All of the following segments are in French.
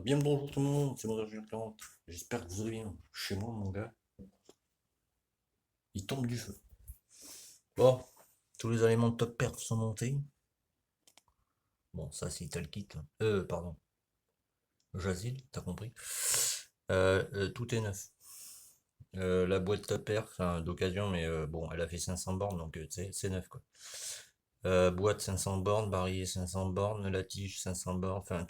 Bien le bonjour tout le monde, c'est moi Julien 40. J'espère que vous allez bien. Chez moi, mon gars, il tombe du feu. Bon, tous les éléments de top perf sont montés. Bon, ça c'est t'as le kit. Pardon. Jazil, t'as compris. Tout est neuf. La boîte top perf, enfin d'occasion, mais bon, elle a fait 500 bornes, donc c'est neuf quoi. Boîte 500 bornes, barillet 500 bornes, la tige 500 bornes, enfin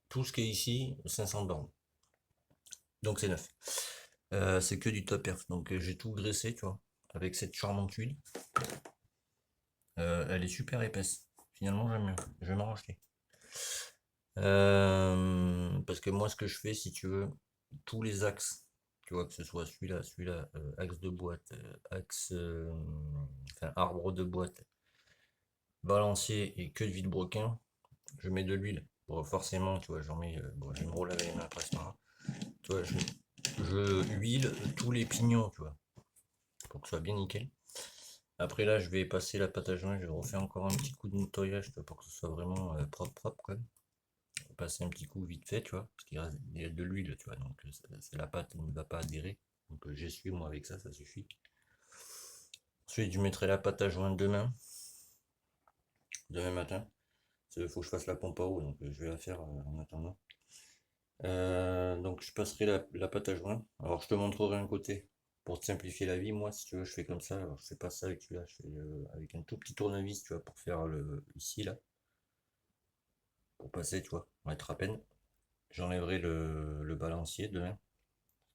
tout ce qui est ici, 500 bornes. Donc c'est neuf. C'est que du top perf. Donc j'ai tout graissé, tu vois, avec cette charmante huile. Elle est super épaisse. Finalement, j'aime bien. Je vais m'en racheter. Parce que moi, ce que je fais, si tu veux, tous les axes, tu vois, que ce soit celui-là, axe de boîte, axe, enfin, arbre de boîte, balancier et queue de vilebrequin, je mets de l'huile. Bon, forcément, tu vois, j'en mets, bon, je vais me relaver les mains après ce matin. Tu vois, je huile tous les pignons, tu vois, pour que ce soit bien nickel. Après là, je vais passer la pâte à joint, je vais refaire encore un petit coup de nettoyage, tu vois, pour que ce soit vraiment propre, quoi. Passer un petit coup vite fait, tu vois, parce il y a de l'huile, tu vois, donc la pâte ne va pas adhérer. Donc j'essuie moi avec ça, ça suffit. Ensuite, je mettrai la pâte à joint demain matin. Il faut que je fasse la pompe à eau, donc je vais la faire en attendant. Donc je passerai la pâte à joint. Alors je te montrerai un côté. Pour te simplifier la vie, moi, si tu veux, je fais comme ça. Alors je fais pas ça avec celui-là, je fais avec un tout petit tournevis, tu vois, pour faire ici, là. Pour passer, tu vois, on va être à peine. J'enlèverai le balancier demain.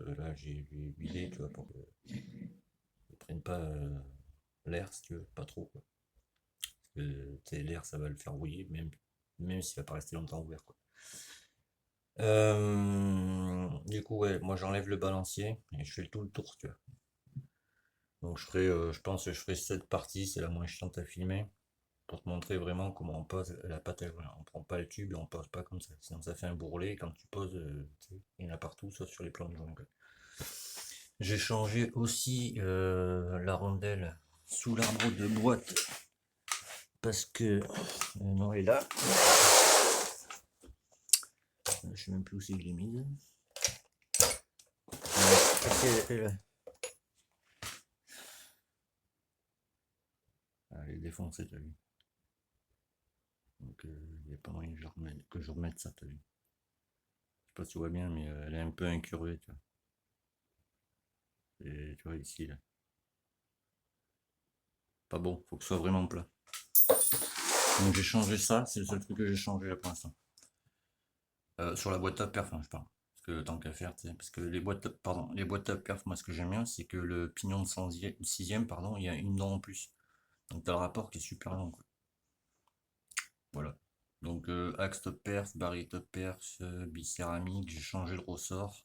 Là, j'ai huilé, tu vois, pour qu'ils ne prennent pas l'air, si tu veux, pas trop, quoi. Parce que l'air, ça va le faire rouiller, même s'il va pas rester longtemps ouvert, quoi. Du coup, ouais, moi j'enlève le balancier et je fais tout le tour, tu vois. Donc je pense que je ferai cette partie, c'est la moins chiante à filmer, pour te montrer vraiment comment on pose la pâte à joint. On prend pas le tube et on pose pas comme ça, sinon ça fait un bourrelet. Quand tu poses, il y en a partout, sauf sur les plans de joint, quoi. J'ai changé aussi la rondelle sous l'arbre de boîte parce que non, est là. Je sais même plus où c'est que je l'ai mise. Elle est défoncée, t'as vu. Donc il n'y a pas moyen que je remette ça, t'as vu. Je sais pas si tu vois bien, mais elle est un peu incurvée, tu vois. Et tu vois ici, là. Pas bon, faut que ce soit vraiment plat. Donc j'ai changé ça, c'est le seul truc que j'ai changé là pour l'instant. Sur la boîte à perf, hein, je parle. Parce que tant qu'à faire, parce que les boîtes à perf, moi ce que j'aime bien, c'est que le pignon de 6ème, pardon, il y a une dent en plus. Donc t'as le rapport qui est super long, quoi. Voilà. Donc axe top perf, barrier top perf, bicéramique, j'ai changé le ressort.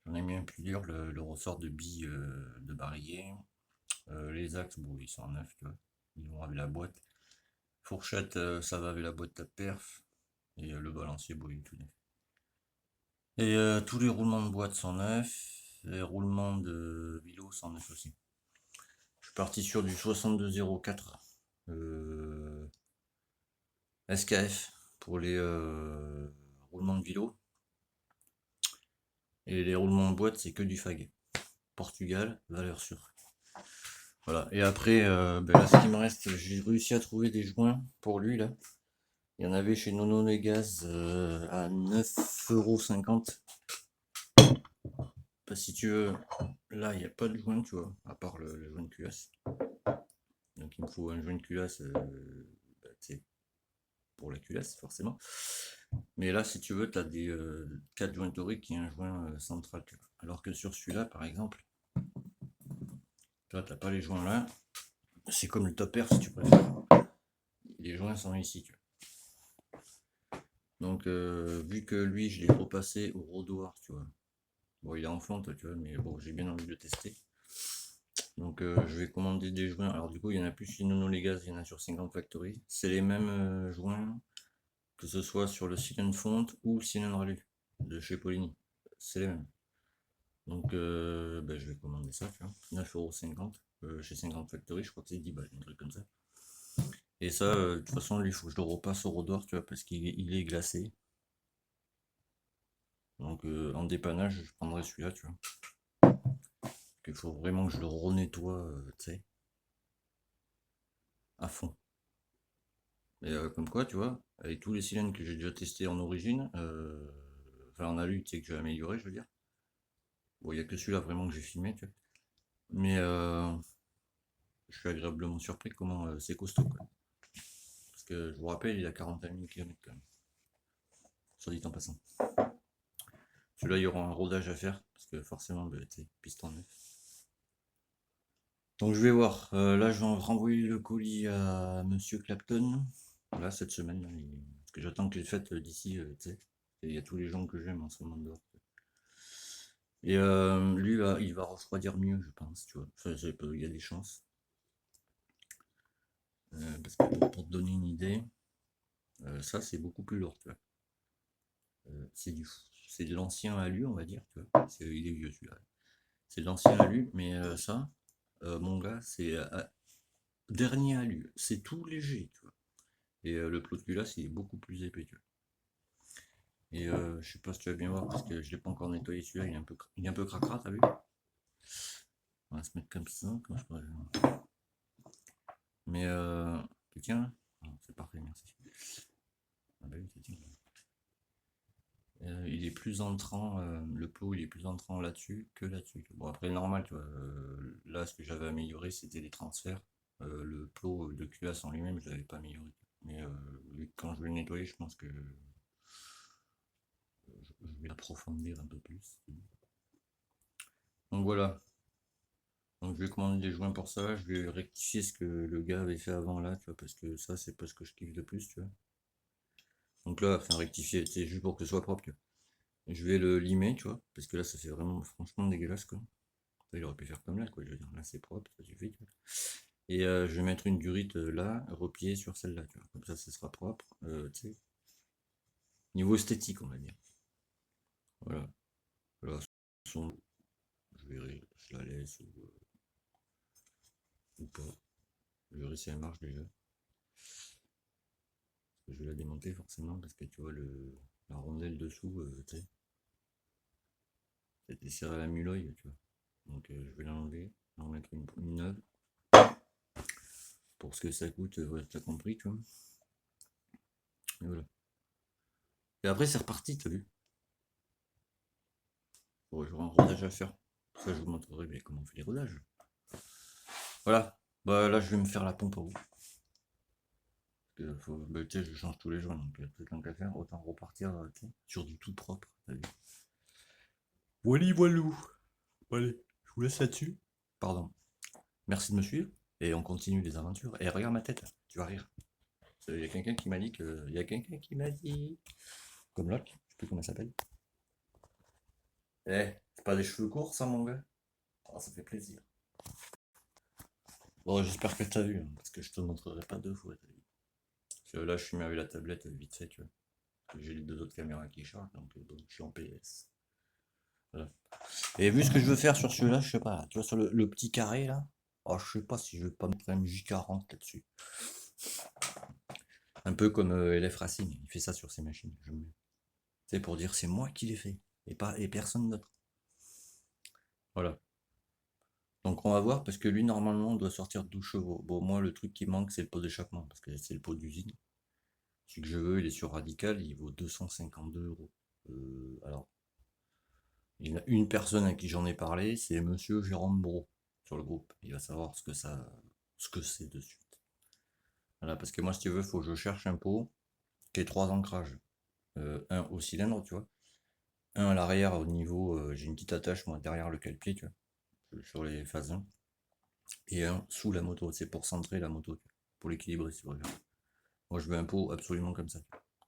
J'en ai mis un plus dur, le ressort de bille de barillet. Les axes, bon, ils sont neufs, tu vois. Ils vont avec la boîte. Fourchette, ça va avec la boîte top perf. Et le balancier, bon, il est tout neuf. Et tous les roulements de boîte sont neufs. Les roulements de vélo sont neufs aussi. Je suis parti sur du 6204 SKF pour les roulements de vélo. Et les roulements de boîte, c'est que du FAG. Portugal, valeur sûre. Voilà. Et après, ben là, ce qui me reste, j'ai réussi à trouver des joints pour lui, là. Il y en avait chez Nono les Gaz à 9,50 €. Si tu veux, là, il n'y a pas de joint, tu vois, à part le joint de culasse. Donc, il me faut un joint de culasse bah, pour la culasse, forcément. Mais là, si tu veux, tu as des 4 joints toriques et un joint central. Tu vois. Alors que sur celui-là, par exemple, tu n'as pas les joints là. C'est comme le top air, si tu préfères. Les joints sont ici, tu vois. Donc, vu que lui, je l'ai repassé au rodoir, tu vois. Bon, il est en fonte, tu vois, mais bon, j'ai bien envie de le tester. Donc, je vais commander des joints. Alors, du coup, il y en a plus chez Nono les Gaz, il y en a sur 50 Factory. C'est les mêmes joints, que ce soit sur le Silent Font ou le Silent Ralu de chez Poligny. C'est les mêmes. Donc, ben, je vais commander ça, tu vois. 9,50 € chez 50 Factory, je crois que c'est 10 balles, un truc comme ça. Et ça, de toute façon, lui, il faut que je le repasse au rodoir, tu vois, parce qu'il est glacé. Donc en dépannage, je prendrai celui-là, tu vois. Il faut vraiment que je le renettoie, tu sais, à fond. Et comme quoi, tu vois, avec tous les cylindres que j'ai déjà testés en origine, enfin en alu, tu sais, que j'ai amélioré, je veux dire. Bon, il n'y a que celui-là vraiment que j'ai filmé, tu vois. Mais je suis agréablement surpris comment c'est costaud, quoi. Parce que je vous rappelle, il a 41 000 km quand même. Soit dit en passant. Celui-là, il y aura un rodage à faire, parce que forcément, bah, tu sais, piston neuf. Donc je vais voir. Là, je vais renvoyer le colis à Monsieur Clapton. Là, cette semaine. Là, parce que j'attends que les fêtes d'ici, tu sais. Il y a tous les gens que j'aime en ce moment dehors. Et lui, il va refroidir mieux, je pense, tu vois. Enfin, il y a des chances. Parce que pour te donner une idée, ça, c'est beaucoup plus lourd, tu vois. C'est de l'ancien alu, on va dire, tu vois. Il est vieux, celui-là. C'est de l'ancien alu, mais ça, mon gars, c'est dernier alu. C'est tout léger, tu vois. Et le plot de culasse, il est beaucoup plus épais, tu vois. Et je sais pas si tu vas bien voir, parce que je l'ai pas encore nettoyé celui-là, il est un peu cracra, t'as vu? On va se mettre comme ça, quand je pourrais... Mais tu tiens là? C'est parfait, merci. Ah bah oui, tu tiens. Il est plus entrant, le plot il est plus entrant là-dessus que là-dessus. Bon après normal, tu vois, là ce que j'avais amélioré c'était les transferts. Le plot de culasse en lui-même je l'avais pas amélioré. Mais quand je vais le nettoyer je pense que je vais l'approfondir un peu plus. Donc voilà. Donc je vais commander des joints pour ça, je vais rectifier ce que le gars avait fait avant là, tu vois, parce que ça c'est pas ce que je kiffe de plus, tu vois. Donc là, enfin rectifier, c'est juste pour que ce soit propre, tu vois. Je vais le limer, tu vois, parce que là ça fait vraiment franchement dégueulasse quoi. Il aurait pu faire comme là, quoi. Je veux dire, là c'est propre, ça suffit, tu vois. Et je vais mettre une durite là, repliée sur celle-là, tu vois. Comme ça, ce sera propre, tu sais. Niveau esthétique, on va dire. Voilà. Voilà. Je verrai, je la laisse ou pas. Je verrai si elle marche déjà. Je vais la démonter forcément parce que tu vois la rondelle dessous, tu sais, c'était serré à la muloille, tu vois. Donc je vais l'enlever, en mettre une neuve. Pour ce que ça coûte, ouais, t'as compris, tu vois. Et voilà. Et après c'est reparti, t'as vu. Bon, j'aurai un rodage à faire. Ça je vous montrerai mais comment on fait les rodages. Voilà. Bah là je vais me faire la pompe à eau. Bah, tu sais, je change tous les jours, donc tant qu'à faire, autant repartir sur du tout propre. T'as vu. Wally voilou. Allez, je vous laisse là-dessus. Pardon. Merci de me suivre. Et on continue les aventures. Et regarde ma tête, tu vas rire. Il y a quelqu'un qui m'a dit que. Il y a quelqu'un qui m'a dit. Comme l'autre, je sais plus comment ça s'appelle. Eh, c'est pas des cheveux courts ça mon gars? Oh, ça fait plaisir. Bon, j'espère que t'as vu, hein, parce que je te montrerai pas deux fois, t'as vu. Parce que là, je suis mis avec la tablette vite fait, tu vois. J'ai les deux autres caméras qui chargent, donc bon, je suis en PS. Voilà. Et vu ce que je veux faire sur celui-là, je sais pas, tu vois, sur le petit carré là, oh, je sais pas si je vais pas mettre un J40 là-dessus. Un peu comme LF Racing, il fait ça sur ses machines. C'est pour dire c'est moi qui l'ai fait, et personne d'autre. Voilà. Donc on va voir, parce que lui normalement on doit sortir de 12 chevaux. Bon, moi le truc qui manque c'est le pot d'échappement, parce que c'est le pot d'usine. Celui que je veux, il est sur Radical, il vaut 252 €. Alors, il y a une personne à qui j'en ai parlé, c'est monsieur Jérôme Bro sur le groupe. Il va savoir ce que c'est de suite. Voilà, parce que moi, si tu veux, il faut que je cherche un pot qui ait 3 ancrages. Un au cylindre, tu vois. Un à l'arrière au niveau, j'ai une petite attache moi derrière le cale-pied, tu vois, sur les phases 1. Et un sous la moto, c'est pour centrer la moto, pour l'équilibrer, si tu regardes. Moi, je veux un pot absolument comme ça.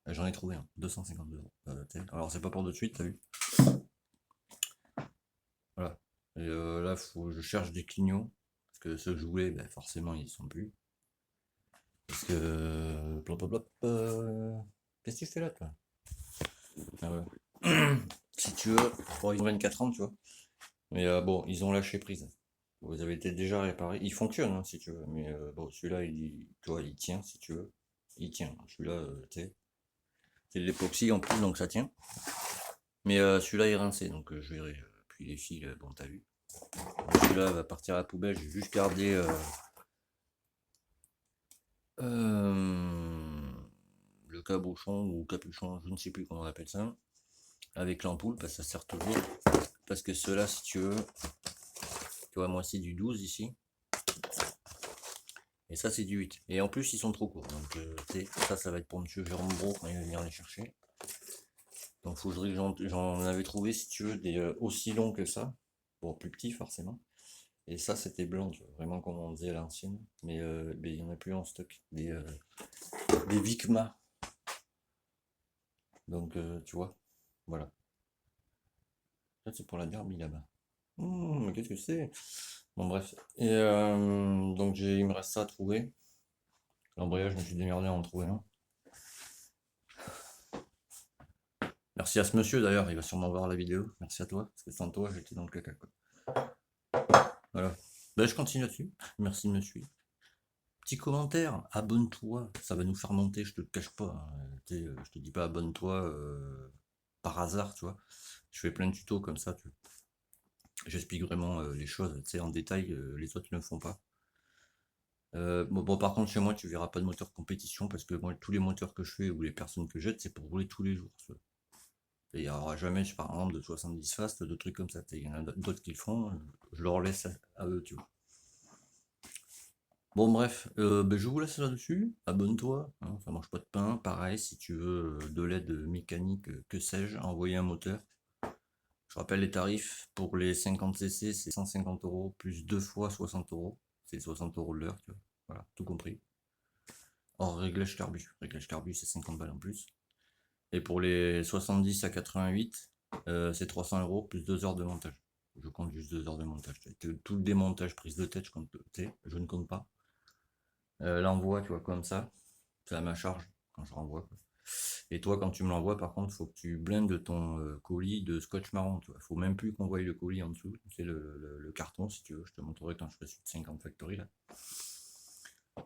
J'en ai trouvé un, 252 €. Alors, c'est pas pour de suite, t'as vu. Voilà. Et là, faut je cherche des clignots. Parce que ceux que je voulais, ben, forcément, ils y sont plus. Parce que. Plop, plop, plop, qu'est-ce que tu fais là, toi? Ah ouais. Si tu veux, bon, ils ont 24 ans, tu vois. Mais bon, ils ont lâché prise. Vous avez été déjà réparé. Il fonctionne, hein, si tu veux. Mais bon, celui-là, tu vois, il tient, si tu veux. Il tient. Celui-là, tu sais. C'est de l'époxy en plus, donc ça tient. Mais celui-là est rincé, donc je verrai. Puis les fils, bon, t'as vu. Celui-là va partir à la poubelle. J'ai juste gardé le cabochon ou capuchon, je ne sais plus comment on appelle ça, avec l'ampoule, parce que ça sert toujours. Parce que ceux-là, si tu veux, tu vois, moi c'est du 12 ici. Et ça c'est du 8. Et en plus ils sont trop courts. Donc ça va être pour monsieur Jérôme Bro quand il va venir les chercher. Donc faudrait que j'en avais trouvé, si tu veux, des aussi longs que ça. Bon, plus petits forcément. Et ça c'était blanc, tu vois, vraiment comme on disait à l'ancienne. Mais il n'y en a plus en stock. Des Vicma. Donc tu vois, voilà. Ça c'est pour la derby là-bas. Mais qu'est-ce que c'est? Bon bref. Et donc il me reste ça à trouver. L'embrayage, je me suis démerdé à en trouver un. Merci à ce monsieur d'ailleurs, il va sûrement voir la vidéo. Merci à toi, parce que sans toi, j'étais dans le caca, quoi. Voilà. Ben, je continue là-dessus. Merci de me suivre. Petit commentaire, abonne-toi, ça va nous faire monter, je te le cache pas, hein. Je te dis pas abonne-toi par hasard, tu vois. Je fais plein de tutos comme ça, j'explique vraiment les choses, tu sais, en détail, les autres ne le font pas. Bon, par contre, chez moi, tu verras pas de moteur compétition, parce que moi, tous les moteurs que je fais ou les personnes que j'aide, c'est pour rouler tous les jours. Il n'y aura jamais, par exemple, de 70 fast, de trucs comme ça. Il y en a d'autres qui le font, je leur laisse à eux, tu vois. Bon, bref, ben, je vous laisse là-dessus. Abonne-toi, hein, ça mange pas de pain. Pareil, si tu veux de l'aide mécanique, que sais-je, envoyer un moteur. Je rappelle les tarifs pour les 50cc, c'est 150 € plus 2 fois 60 €. C'est 60 € de l'heure, tu vois. Voilà, tout compris. Hors réglage carbu. Réglage carbu, c'est 50 balles en plus. Et pour les 70 à 88, c'est 300 € plus 2 heures de montage. Je compte juste 2 heures de montage. Tout le démontage, prise de tête, je ne compte pas. L'envoi, tu vois, comme ça, c'est à ma charge quand je renvoie, quoi. Et toi, quand tu me l'envoies, par contre, il faut que tu blindes ton colis de scotch marron. Il faut même plus qu'on voie le colis en dessous. C'est le carton, si tu veux. Je te montrerai quand je ferai 50 Factory, là.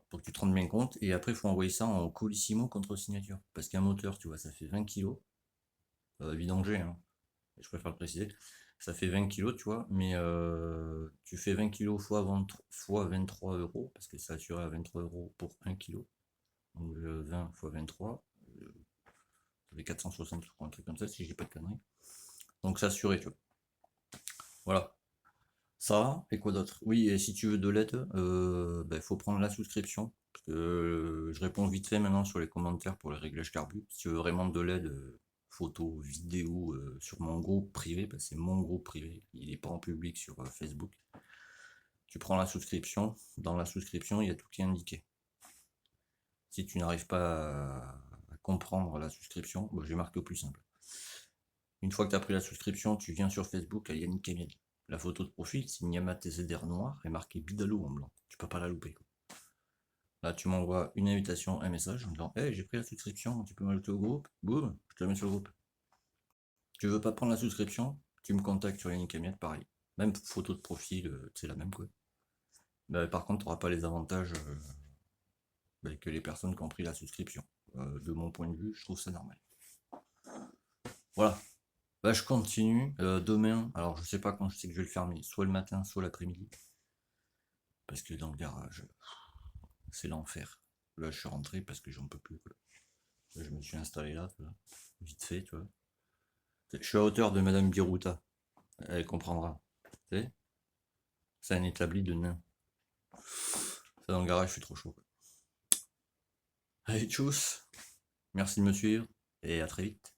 Pour que tu te rendes bien compte. Et après, il faut envoyer ça en colissimo contre signature. Parce qu'un moteur, tu vois, ça fait 20 kg. Vidanger, hein. Je préfère le préciser. Ça fait 20 kg, tu vois, mais tu fais 20 kg fois 23 €, parce que c'est assuré à 23 € pour 1 kg. Donc 20 fois 23, ça fait 460, je crois, un truc comme ça, si j'ai pas de conneries. Donc c'est assuré, tu vois. Voilà. Ça, et quoi d'autre? Oui, et si tu veux de l'aide, il faut prendre la souscription. Parce que je réponds vite fait maintenant sur les commentaires pour les réglages carbu. Si tu veux vraiment de l'aide, photo, vidéo, sur mon groupe privé, parce que c'est mon groupe privé, il n'est pas en public sur Facebook. Tu prends la souscription. Dans la souscription, il y a tout qui est indiqué. Si tu n'arrives pas à comprendre la souscription, bon, je vais marquer au plus simple. Une fois que tu as pris la souscription, tu viens sur Facebook à Yannick Amiel. La photo de profil, c'est Niama TZR noir et marqué Bidalou en blanc. Tu peux pas la louper, quoi. Là, tu m'envoies une invitation, un message en disant hey, j'ai pris la souscription, tu peux m'ajouter au groupe. Boum, je te mets sur le groupe. Tu veux pas prendre la souscription, tu me contactes sur Yannick Amiel, pareil. Même photo de profil, c'est la même, quoi. Par contre, tu n'auras pas les avantages que les personnes qui ont pris la souscription. De mon point de vue, je trouve ça normal. Voilà. Je continue. Demain, alors je sais pas quand je sais que je vais le faire, mais soit le matin, soit l'après-midi. Parce que dans le garage, c'est l'enfer. Là, je suis rentré parce que j'en peux plus, quoi. Là, je me suis installé là, vite fait, tu vois. Je suis à hauteur de Madame Birouta. Elle comprendra. Tu sais, c'est un établi de nains. Ça, dans le garage, je suis trop chaud, quoi. Allez, tchuss. Merci de me suivre et à très vite.